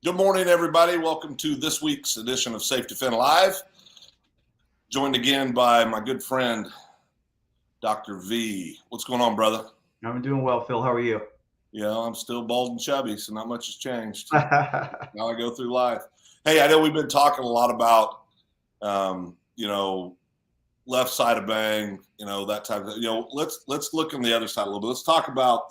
Good morning, everybody. Welcome to this week's edition of SafeDefend Live. Joined again by my good friend, Dr. V. What's going on, brother? I'm doing well, Phil. How are you? Yeah, I'm still bald and chubby, so not much has changed. Now I go through life. Hey, I know we've been talking a lot about, left side of bang, that type of, let's look on the other side a little bit. Let's talk about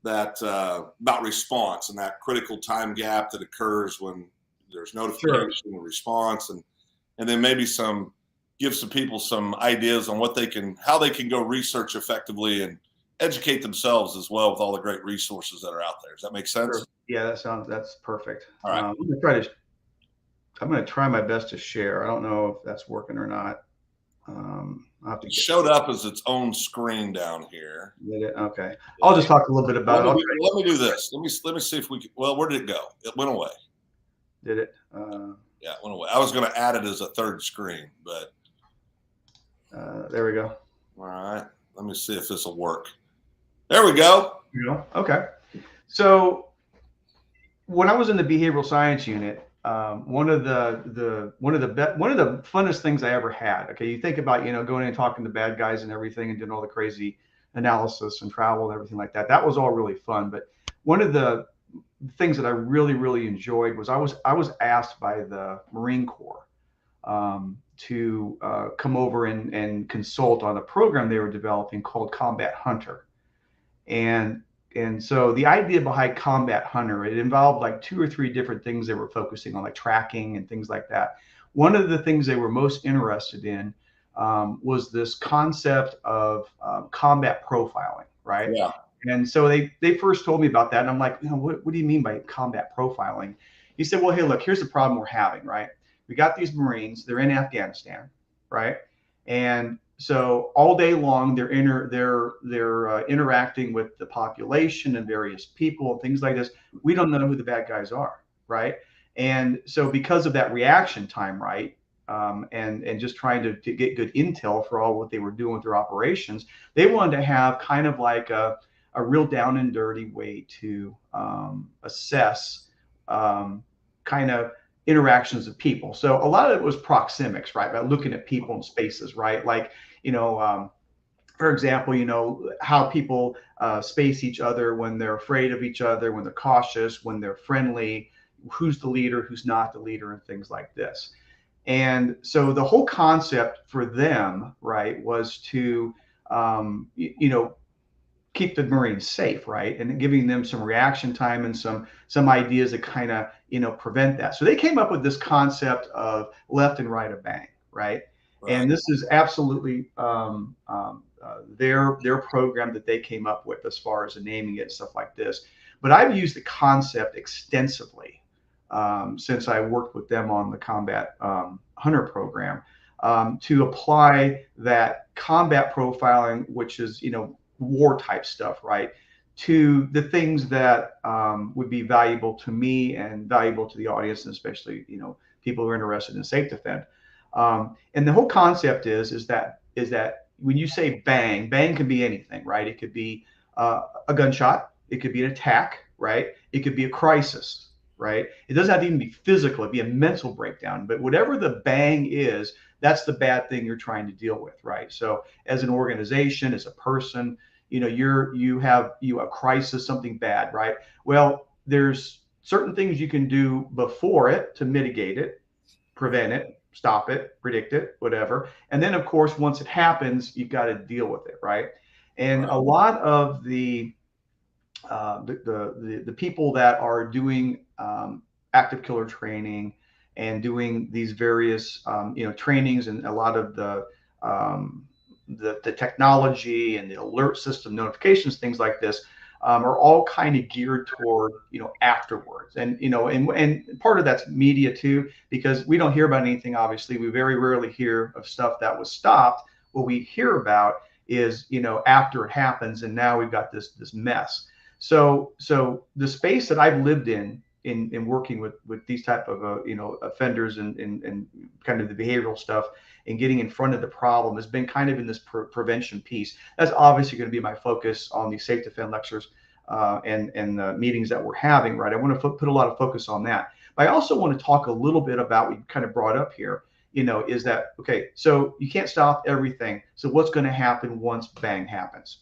about response and that critical time gap that occurs when there's notification and response, and then maybe give some people some ideas on how they can go research effectively and educate themselves as well with all the great resources that are out there. Does that make sense? Sure. Yeah, that's perfect. All right. I'm gonna try my best to share. I don't know if that's working or not. It showed up as its own screen down here. Did it? Okay. I'll just talk a little bit about it. Let me do this. Let me see if we can. Well, where did it go? It went away. Did it? Yeah, it went away. I was going to add it as a third screen, but there we go. All right. Let me see if this will work. There we go. Okay. So when I was in the behavioral science unit, one of the funnest things I ever had. Okay, you think about going in and talking to bad guys and everything, and doing all the crazy analysis and travel and everything like that. That was all really fun. But one of the things that I really enjoyed was I was asked by the Marine Corps to come over and consult on a program they were developing called Combat Hunter, and so the idea behind Combat Hunter, it involved like 2 or 3 different things they were focusing on, like tracking and things like that. One of the things they were most interested in was this concept of combat profiling, right? Yeah. And so they first told me about that, and I'm like, what do you mean by combat profiling? He said, well, hey, look, here's the problem we're having, right? We got these Marines, they're in Afghanistan, right? And so all day long, they're interacting with the population and various people and things like this. We don't know who the bad guys are, right? And so because of that reaction time, right, and just trying to get good intel for all what they were doing with their operations, they wanted to have kind of like a real down and dirty way to assess kind of interactions of people. So a lot of it was proxemics, right? By looking at people and spaces, right? Like, for example, how people space each other when they're afraid of each other, when they're cautious, when they're friendly, who's the leader, who's not the leader, and things like this. And so the whole concept for them, right, was to, keep the Marines safe, right? And giving them some reaction time and some ideas that kind of, prevent that. So they came up with this concept of left and right of bang, right? And this is absolutely their program that they came up with as far as naming it and stuff like this. But I've used the concept extensively since I worked with them on the Combat Hunter program to apply that combat profiling, which is, war type stuff, right, to the things that would be valuable to me and valuable to the audience, and especially people who are interested in SafeDefend. And the whole concept is that when you say bang, bang can be anything, right? It could be a gunshot, it could be an attack, right? It could be a crisis, right? It doesn't have to even be physical; it'd be a mental breakdown. But whatever the bang is, that's the bad thing you're trying to deal with, right? So as an organization, as a person, you have a crisis, something bad, right? Well, there's certain things you can do before it to mitigate it, prevent it, stop it, predict it, whatever. And then of course, once it happens, you've got to deal with it, right? And a lot of the people that are doing active killer training and doing these various trainings, and a lot of the technology and the alert system notifications, things like this, are all kind of geared toward afterwards. And and part of that's media too, because we don't hear about anything. Obviously, we very rarely hear of stuff that was stopped. What we hear about is after it happens, and now we've got this mess. So the space that I've lived in working with these type of offenders and kind of the behavioral stuff and getting in front of the problem has been kind of in this prevention piece. That's obviously going to be my focus on these SafeDefend lectures. and the meetings that we're having, right? I want to put a lot of focus on that. But I also want to talk a little bit about what you kind of brought up here, is that, okay, so you can't stop everything. So what's going to happen once bang happens?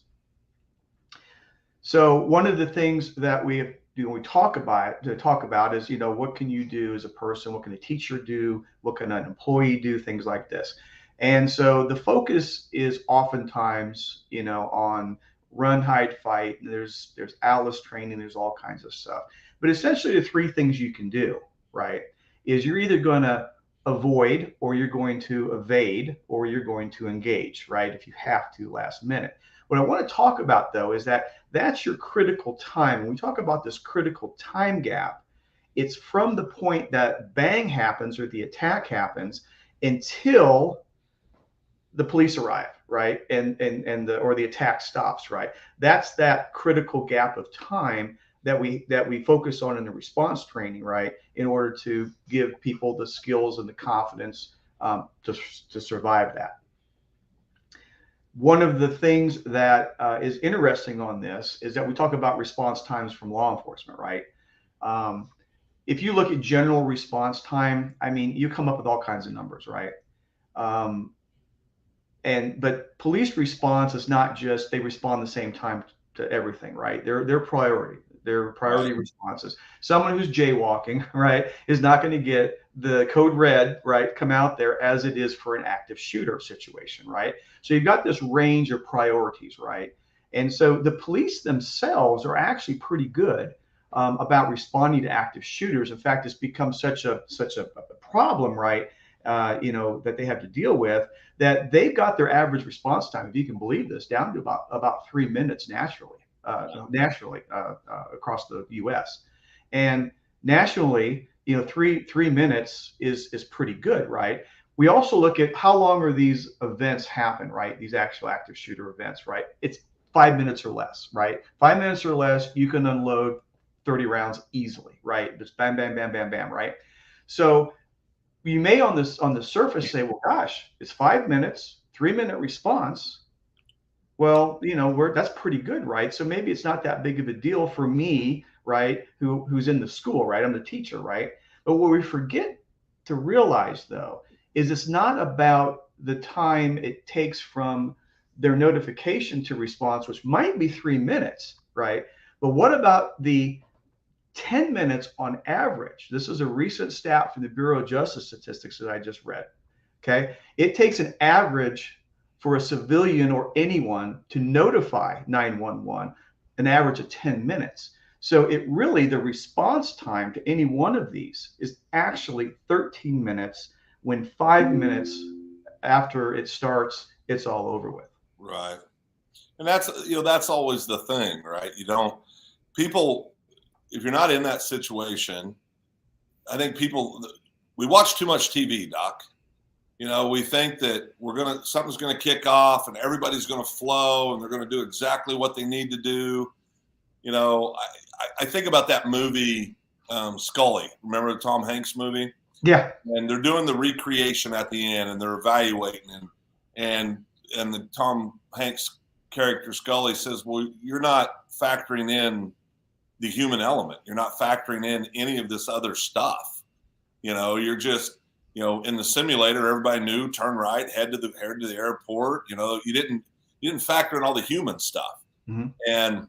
So one of the things that we talk about is, what can you do as a person? What can a teacher do? What can an employee do? Things like this. And so the focus is oftentimes, on run, hide, fight. There's Alice training. There's all kinds of stuff. But essentially, the three things you can do, right, is you're either going to avoid, or you're going to evade, or you're going to engage, right, if you have to last minute. What I want to talk about, though, is that that's your critical time. When we talk about this critical time gap, it's from the point that bang happens or the attack happens until the police arrive, right? And the attack stops, right? That's that critical gap of time that we focus on in the response training, right? In order to give people the skills and the confidence to survive that. One of the things that is interesting on this is that we talk about response times from law enforcement, right? If you look at general response time, I mean, you come up with all kinds of numbers, right? But police response is not just they respond the same time to everything, right? They're priority. They're priority responses. Someone who's jaywalking, right, is not going to get the code red, right, come out there as it is for an active shooter situation, right? So you've got this range of priorities, right? And so the police themselves are actually pretty good about responding to active shooters. In fact, it's become such a problem, right? That they have to deal with, that they've got their average response time, if you can believe this, down to about 3 minutes nationally across the U.S. And nationally, 3 minutes is pretty good, right? We also look at how long are these events happen, right? These actual active shooter events, right? It's 5 minutes or less, right? 5 minutes or less, you can unload 30 rounds easily, right? Just bam, bam, bam, bam, bam, right? So you may on the surface say, well, gosh, it's 5 minutes, 3 minute response. Well, that's pretty good, right? So maybe it's not that big of a deal for me, right? Who's in the school, right? I'm the teacher, right? But what we forget to realize, though, is it's not about the time it takes from their notification to response, which might be 3 minutes, right? But what about the 10 minutes on average? This is a recent stat from the Bureau of Justice Statistics that I just read. Okay. It takes an average for a civilian or anyone to notify 911, an average of 10 minutes. So the response time to any one of these is actually 13 minutes, when 5 minutes after it starts, it's all over with. Right. And that's always the thing, right? If you're not in that situation, I think we watch too much TV, Doc. We think that something's going to kick off and everybody's going to flow and they're going to do exactly what they need to do. I think about that movie, Scully. Remember the Tom Hanks movie? Yeah. And they're doing the recreation at the end and they're evaluating and the Tom Hanks character Scully says, well, you're not factoring in the human element. You're not factoring in any of this other stuff. You're just, in the simulator, everybody knew, turn right, head to the airport. You didn't factor in all the human stuff. Mm-hmm. And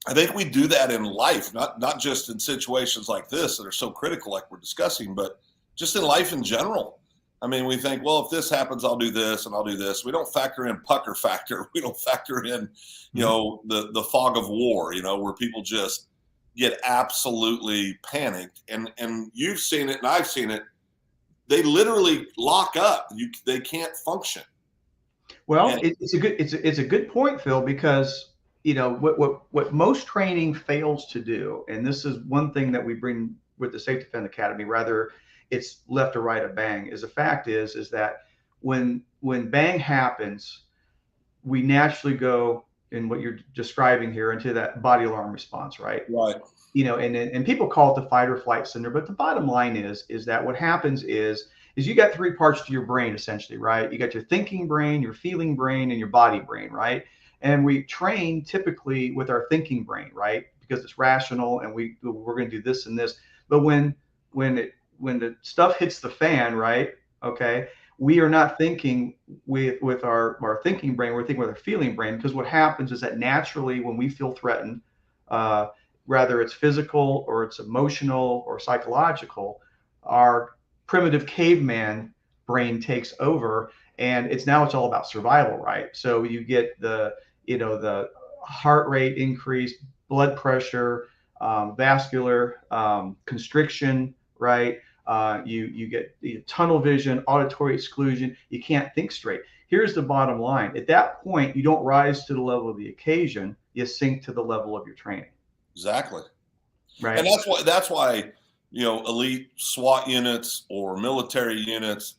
I think we do that in life, not just in situations like this that are so critical, like we're discussing, but just in life in general. I mean, we think, well, if this happens, I'll do this and I'll do this. We don't factor in pucker factor. We don't factor in, the fog of war, where people just get absolutely panicked. And you've seen it and I've seen it. They literally lock up. They can't function. Well, it's a good point, Phil, because what most training fails to do, and this is one thing that we bring with the SafeDefend Academy, rather it's left or right of bang, is the fact is that when bang happens, we naturally go in what you're describing here into that body alarm response, right? Right. And people call it the fight or flight syndrome, but the bottom line is that what happens is you got three parts to your brain essentially, right? You got your thinking brain, your feeling brain, and your body brain, right? And we train typically with our thinking brain, right? Because it's rational and we're going to do this and this. But when the stuff hits the fan, right? Okay, we are not thinking with our thinking brain. We're thinking with our feeling brain, because what happens is that naturally when we feel threatened, uh, whether it's physical or it's emotional or psychological, our primitive caveman brain takes over, and it's all about survival, right? So you get the heart rate increase, blood pressure, vascular constriction, right? You get tunnel vision, auditory exclusion. You can't think straight. Here's the bottom line. At that point, you don't rise to the level of the occasion. You sink to the level of your training. Exactly. Right. And that's why, elite SWAT units or military units,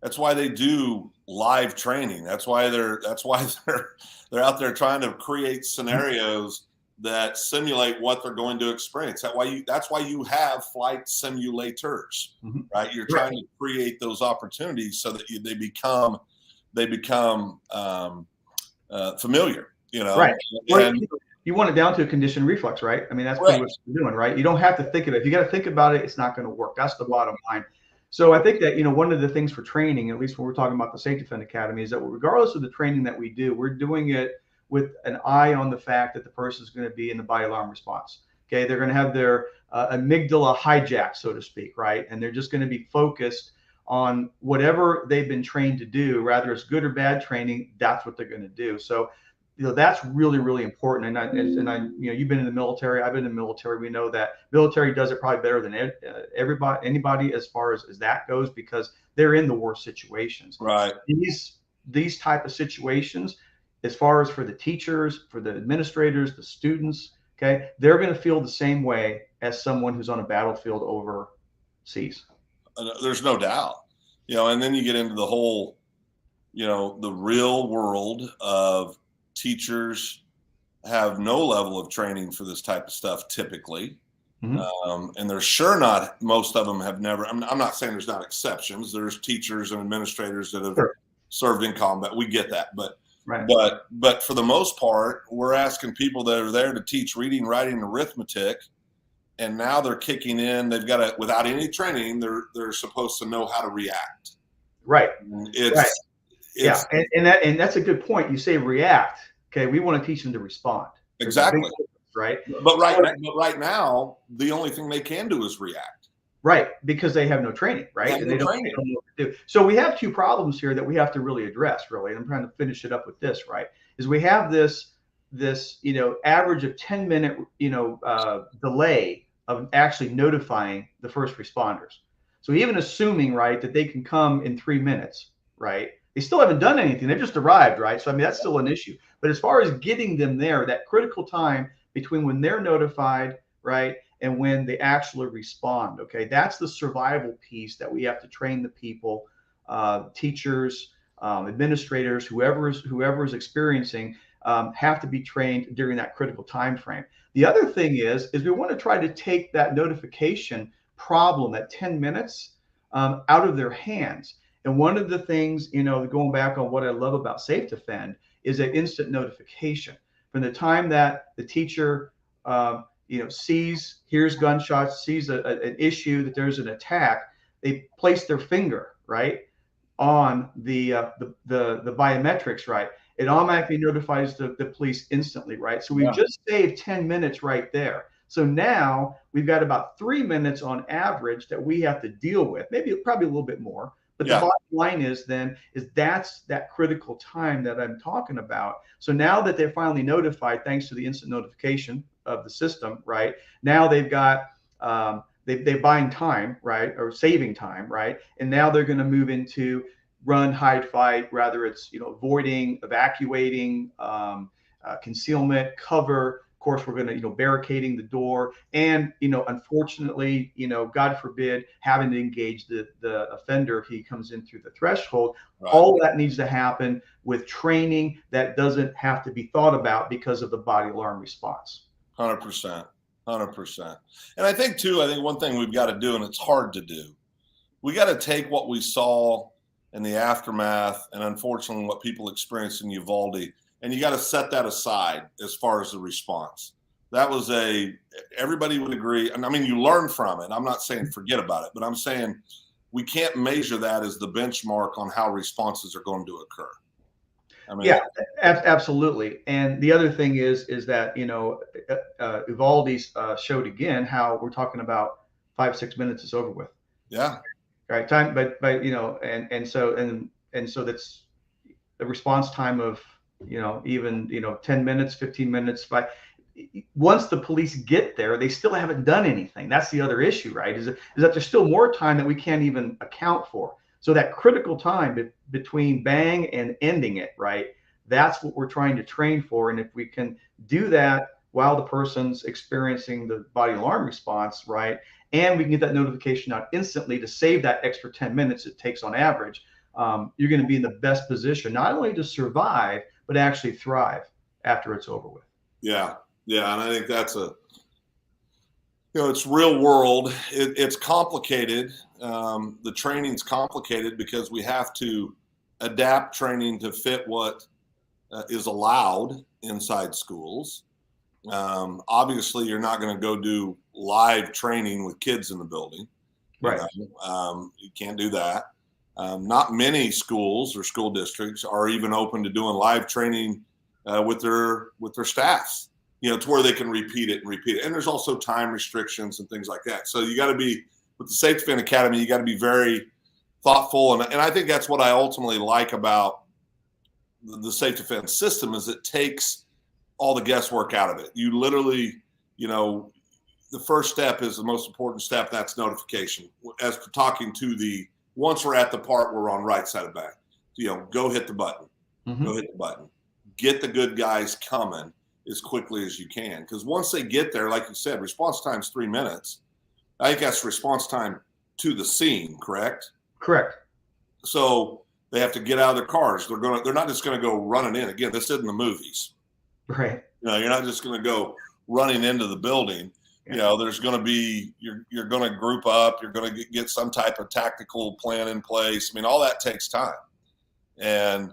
that's why they do live training. That's why they're out there trying to create scenarios that simulate what they're going to experience. That's why you have flight simulators, right? You're trying to create those opportunities so that they become familiar, Right. And you want it down to a conditioned reflex, right? I mean, that's pretty much what you're doing, right? You don't have to think of it. If you got to think about it, it's not going to work. That's the bottom line. So I think that, one of the things for training, at least when we're talking about the SafeDefend Academy, is that regardless of the training that we do, we're doing it with an eye on the fact that the person is going to be in the body alarm response. Okay. They're going to have their amygdala hijacked, so to speak, right? And they're just going to be focused on whatever they've been trained to do, rather it's good or bad training, that's what they're going to do. So, that's really, really important. And I, you've been in the military, I've been in the military. We know that military does it probably better than anybody as far as that goes, because they're in the worst situations. Right. These type of situations, as far as for the teachers, for the administrators, the students, okay, they're going to feel the same way as someone who's on a battlefield overseas. There's no doubt, and then you get into the whole, the real world of teachers have no level of training for this type of stuff typically. And they're sure not, most of them have never, I'm not saying there's not exceptions. There's teachers and administrators that have served in combat. We get that. But for the most part, we're asking people that are there to teach reading, writing, and arithmetic. And now they're kicking in. They've got to, without any training, they're supposed to know how to react. Right. And that's a good point. You say react. Okay, we want to teach them to respond. Exactly. Right. But right now, the only thing they can do is react. Right, because they have no training, right? And they don't know what to do. So we have two problems here that we have to really address. Really, and I'm trying to finish it up with this. Right, is we have this average of 10-minute delay of actually notifying the first responders. So even assuming, right, that they can come in 3 minutes, right, they still haven't done anything. They've just arrived, right? So I mean, that's still an issue. But as far as getting them there, that critical time between when they're notified, right, and when they actually respond, okay, that's the survival piece that we have to train the people, teachers, administrators, whoever is experiencing, have to be trained during that critical time frame. The other thing is we want to try to take that notification problem, that 10 minutes, out of their hands. And one of the things, going back on what I love about SafeDefend, is an instant notification. From the time that the teacher, hears gunshots, sees an issue, that there's an attack, they place their finger, right, on the biometrics, right? It automatically notifies the police instantly, right? So we've just saved 10 minutes right there. So now we've got about 3 minutes on average that we have to deal with, probably a little bit more. But the bottom line is that's that critical time that I'm talking about. So now that they're finally notified, thanks to the instant notification of the system, right? Now they've got they're buying time, right, or saving time, right? And now they're going to move into run, hide, fight. Rather, it's avoiding, evacuating, concealment, cover. Of course, we're going to barricading the door, and unfortunately, God forbid, having to engage the offender if he comes in through the threshold. Right. All that needs to happen with training that doesn't have to be thought about because of the body alarm response. 100%. And I think one thing we've got to do, and it's hard to do, we got to take what we saw in the aftermath and unfortunately what people experienced in Uvalde and you got to set that aside as far as the response. That was everybody would agree. And I mean, you learn from it. I'm not saying forget about it, but I'm saying we can't measure that as the benchmark on how responses are going to occur. I mean, yeah, absolutely. And the other thing is that, Uvalde showed again how we're talking about 5-6 minutes is over with. yeah. Right. Time, but, and so that's the response time of, even, 10 minutes, 15 minutes. Once the police get there, they still haven't done anything. That's the other issue, right? Is that there's still more time that we can't even account for. So that critical time between bang and ending it, right? That's what we're trying to train for. And if we can do that while the person's experiencing the body alarm response, right? And we can get that notification out instantly to save that extra 10 minutes it takes on average, you're going to be in the best position, not only to survive, but actually thrive after it's over with. Yeah. Yeah. And I think that's it's real world. It's complicated. The training's complicated because we have to adapt training to fit what is allowed inside schools. Obviously, you're not going to go do live training with kids in the building. Right. You can't do that. Not many schools or school districts are even open to doing live training with their staffs, to where they can repeat it. And there's also time restrictions and things like that. So you got to be, with the SafeDefend Academy, you got to be very thoughtful. And I think that's what I ultimately like about the SafeDefend system is it takes all the guesswork out of it. You literally, the first step is the most important step. That's notification. As for talking to once we're at the part where we're on right side of back, go hit the button. Mm-hmm. Go hit the button. Get the good guys coming as quickly as you can. Because once they get there, like you said, response time is 3 minutes. I think that's response time to the scene, correct? Correct. So they have to get out of their cars. They're not just going to go running in. Again, this isn't the movies. Right. You're not just going to go running into the building. Yeah. There's going to be, you're going to group up. You're going to get some type of tactical plan in place. I mean, all that takes time. And,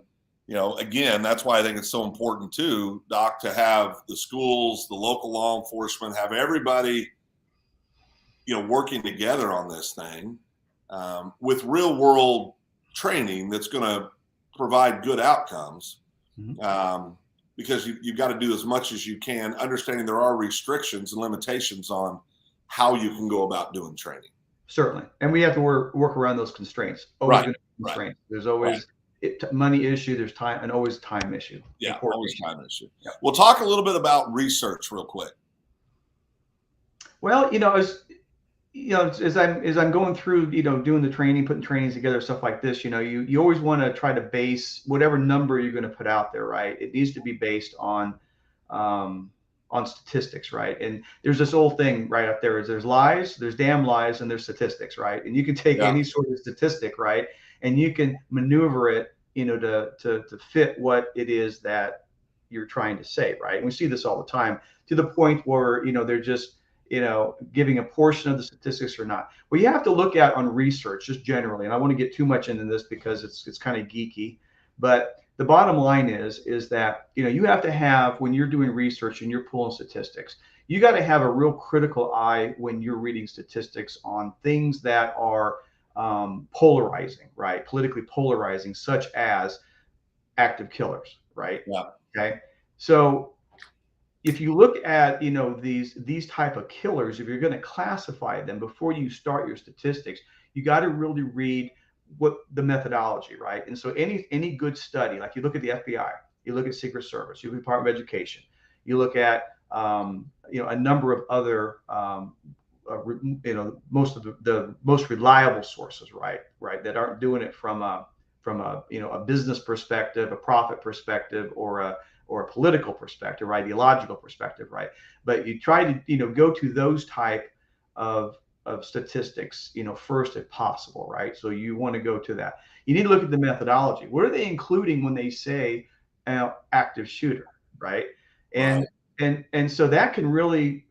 again, that's why I think it's so important too, Doc, to have the schools, the local law enforcement, have everybody, working together on this thing with real world training that's going to provide good outcomes. Mm-hmm. Because you've got to do as much as you can, understanding there are restrictions and limitations on how you can go about doing training. Certainly. And we have to work around those constraints. Always right. Constraints. Right. There's always money issue, there's time, and always time issue. Yeah, always time issue. Yeah. We'll talk a little bit about research real quick. Well, as I'm going through, doing the training, putting trainings together, stuff like this, you always want to try to base whatever number you're going to put out there, right? It needs to be based on statistics, right? And there's this old thing right up there is there's lies, there's damn lies, and there's statistics, right? And you can take any sort of statistic, right? And you can maneuver it, to fit what it is that you're trying to say, right? And we see this all the time to the point where, they're just, giving a portion of the statistics or not. What you have to look at on research, just generally, and I want to get too much into this because it's kind of geeky, but the bottom line is that, you have to have, when you're doing research and you're pulling statistics, you got to have a real critical eye when you're reading statistics on things that are polarizing, right? Politically polarizing, such as active killers, right? Yeah. Okay. So if you look at, these type of killers, if you're going to classify them before you start your statistics, you got to really read what the methodology, right? And so any good study, like you look at the FBI, you look at Secret Service, you look at Department of Education, you look at, a number of other, most of the most reliable sources, right, that aren't doing it from a business perspective, a profit perspective, or a political perspective, right, ideological perspective, right. But you try to go to those type of statistics, first if possible, right. So you want to go to that. You need to look at the methodology. What are they including when they say active shooter, right? And so that can really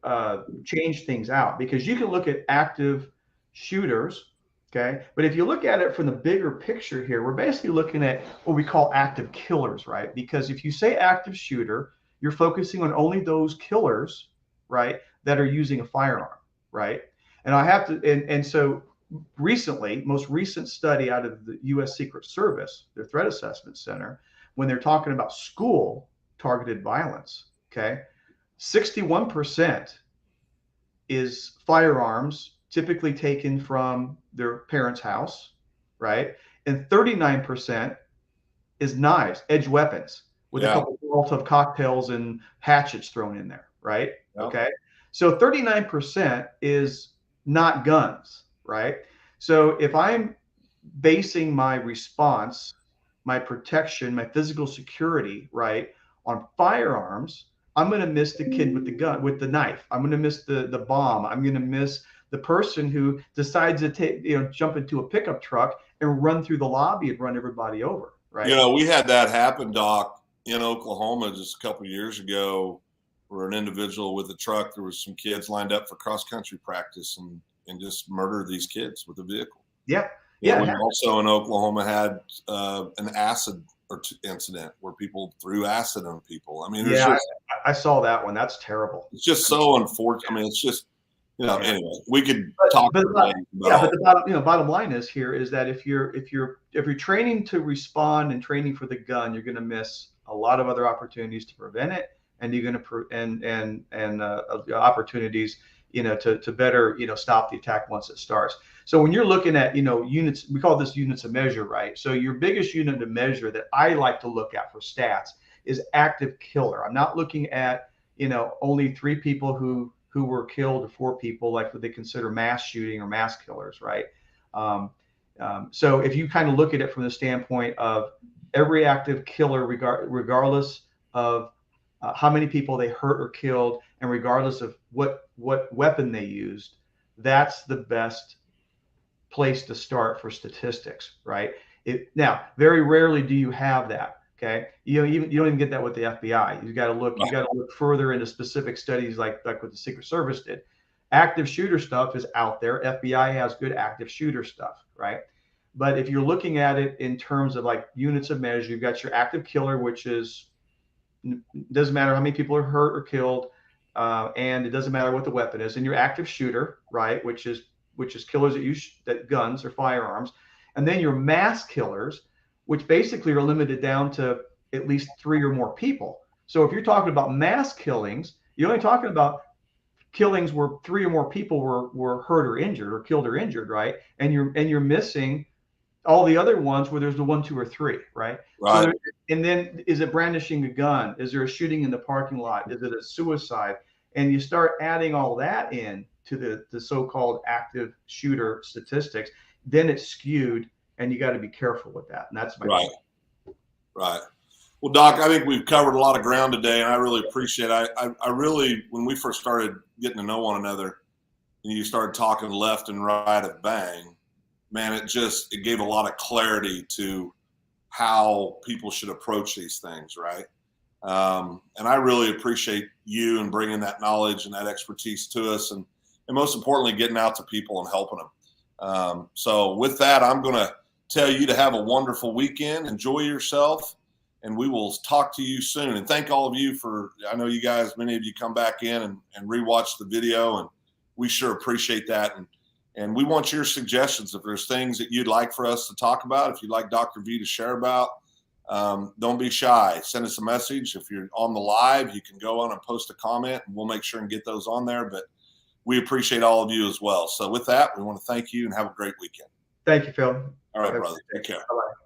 change things out, because you can look at active shooters Okay. But if you look at it from the bigger picture here, we're basically looking at what we call active killers, right? Because if you say active shooter, you're focusing on only those killers, right, that are using a firearm, right? And I have to, and so recently, most recent study out of the U.S. Secret Service, their Threat Assessment Center, when they're talking about school targeted violence, okay, 61% is firearms typically taken from their parents' house, right? And 39% is knives, edge weapons, with a Yeah. couple of Molotov cocktails and hatchets thrown in there, right? Yeah. Okay. So 39% is not guns, right? So if I'm basing my response, my protection, my physical security, right, on firearms, I'm going to miss the kid with the gun, with the knife. I'm going to miss the bomb. I'm going to miss the person who decides to take, jump into a pickup truck and run through the lobby and run everybody over, right? We had that happen, Doc, in Oklahoma just a couple of years ago, where an individual with a truck, there was some kids lined up for cross country practice and just murdered these kids with a vehicle. Yeah. We Yeah. also in Oklahoma had an acid incident where people threw acid on people. I mean, Yeah, I saw that one. That's terrible. It's just so unfortunate. I mean, it's just, anyway, we could But, talk but about yeah, but the bottom line is here is that if you're training to respond and training for the gun, you're going to miss a lot of other opportunities to prevent it, and you're going to opportunities to better stop the attack once it starts. So when you're looking at units, we call this units of measure, right? So your biggest unit of measure that I like to look at for stats is active killer. I'm not looking at only 3 people who were killed or 4 people, like what they consider mass shooting or mass killers, right? So if you kind of look at it from the standpoint of every active killer, regardless of how many people they hurt or killed, and regardless of what weapon they used, that's the best place to start for statistics, right? Now, very rarely do you have that. Okay, you don't even get that with the FBI. You got to look. You got to look further into specific studies, like what the Secret Service did. Active shooter stuff is out there. FBI has good active shooter stuff, right? But if you're looking at it in terms of like units of measure, you've got your active killer, which doesn't matter how many people are hurt or killed, and it doesn't matter what the weapon is. And your active shooter, right, which is killers that use guns or firearms, and then your mass killers, which basically are limited down to at least 3 or more people. So if you're talking about mass killings, you're only talking about killings where 3 or more people were hurt or injured, or killed or injured, right? And you're missing all the other ones where there's the 1, 2, or 3, right? So and then, is it brandishing a gun? Is there a shooting in the parking lot? Is it a suicide? And you start adding all that in to the so-called active shooter statistics, then it's skewed, and you got to be careful with that. And that's my point. Right. Well, Doc, I think we've covered a lot of ground today, and I really appreciate it. I really, when we first started getting to know one another, and you started talking left and right of bang, man, it gave a lot of clarity to how people should approach these things, right? And I really appreciate you and bringing that knowledge and that expertise to us, and most importantly, getting out to people and helping them. So with that, I'm going to tell you to have a wonderful weekend. Enjoy yourself, and we will talk to you soon. And thank all of you I know you guys, many of you come back in and rewatch the video, and we sure appreciate that. And we want your suggestions. If there's things that you'd like for us to talk about, if you'd like Dr. V to share about, don't be shy. Send us a message. If you're on the live, you can go on and post a comment, and we'll make sure and get those on there. But we appreciate all of you as well. So with that, we want to thank you and have a great weekend. Thank you, Phil. All right, brother. Take care. Bye-bye.